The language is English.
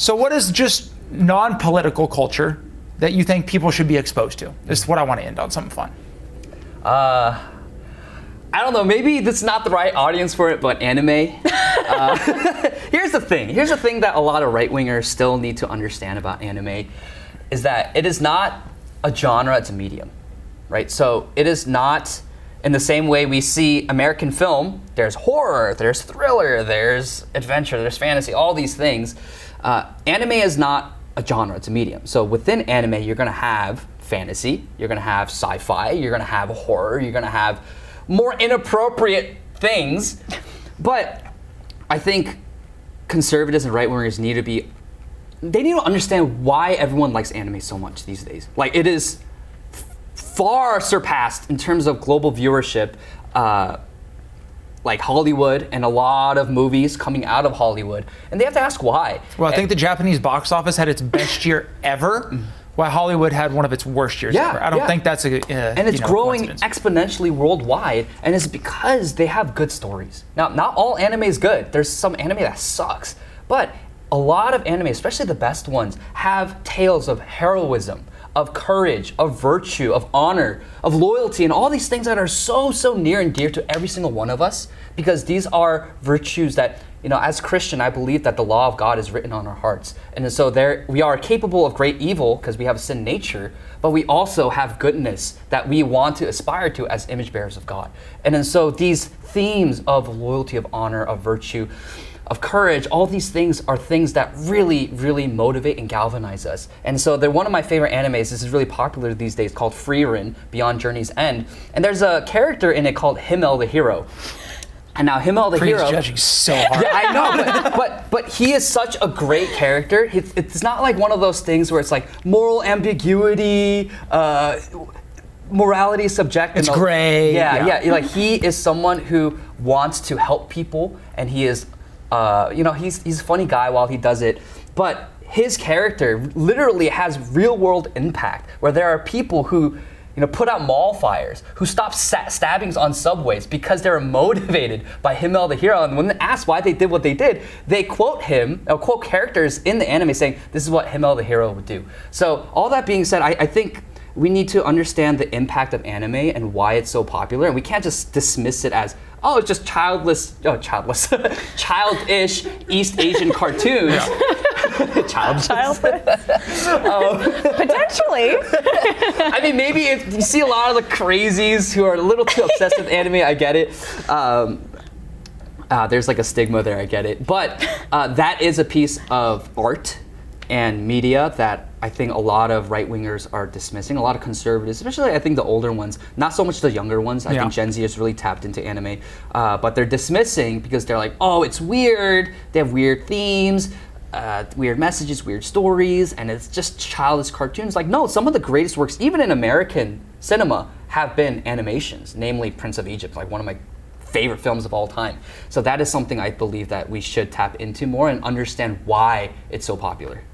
So what is just non-political culture that you think people should be exposed to? This is what I want to end on, something fun. I don't know, maybe this is not the right audience for it, but anime. Here's the thing that a lot of right-wingers still need to understand about anime is that it is not a genre, it's a medium, right? So it is not in the same way we see American film. There's horror, there's thriller, there's adventure, there's fantasy, all these things. Anime is not a genre, it's a medium. So within anime, you're gonna have fantasy, you're gonna have sci-fi, you're gonna have horror, you're gonna have more inappropriate things. But I think conservatives and right-wingers need to understand why everyone likes anime so much these days. Like, it is far surpassed in terms of global viewership, like Hollywood and a lot of movies coming out of Hollywood. And they have to ask why. Well, I think the Japanese box office had its best year ever, while Hollywood had one of its worst years ever. I don't think that's a and it's growing exponentially worldwide, and it's because they have good stories. Now, not all anime is good. There's some anime that sucks, but a lot of anime, especially the best ones, have tales of heroism, of courage, of virtue, of honor, of loyalty, and all these things that are so near and dear to every single one of us, because these are virtues that, as Christian, I believe that the law of God is written on our hearts. And so we are capable of great evil because we have a sin nature, but we also have goodness that we want to aspire to as image bearers of God. And so these themes of loyalty, of honor, of virtue, of courage, all these things are things that really motivate and galvanize us. And so they're one of my favorite animes. This is really popular these days, called Frieren, Beyond Journey's End. And there's a character in it called Himmel the Hero. And now Himmel the Hero... He's judging so hard. Yeah, I know, but he is such a great character. It's not like one of those things where it's like moral ambiguity, morality is subjective. It's gray. Yeah. Like, he is someone who wants to help people, and he is... he's a funny guy while he does it, but his character literally has real world impact, where there are people who, put out mall fires, who stop stabbings on subways because they were motivated by Himmel the Hero. And when asked why they did what they did, they quote characters in the anime saying, this is what Himmel the Hero would do. So all that being said, I think we need to understand the impact of anime and why it's so popular, and we can't just dismiss it as, oh, it's just childish East Asian cartoons. Childish. Potentially. I mean, maybe if you see a lot of the crazies who are a little too obsessed with anime, I get it. There's like a stigma there, I get it. But that is a piece of art and media that I think a lot of right-wingers are dismissing, a lot of conservatives, especially I think the older ones, not so much the younger ones. I think Gen Z has really tapped into anime, but they're dismissing because they're like, oh, it's weird, they have weird themes, weird messages, weird stories, and it's just childish cartoons. Like, no, some of the greatest works, even in American cinema, have been animations, namely Prince of Egypt, like one of my favorite films of all time. So that is something I believe that we should tap into more and understand why it's so popular.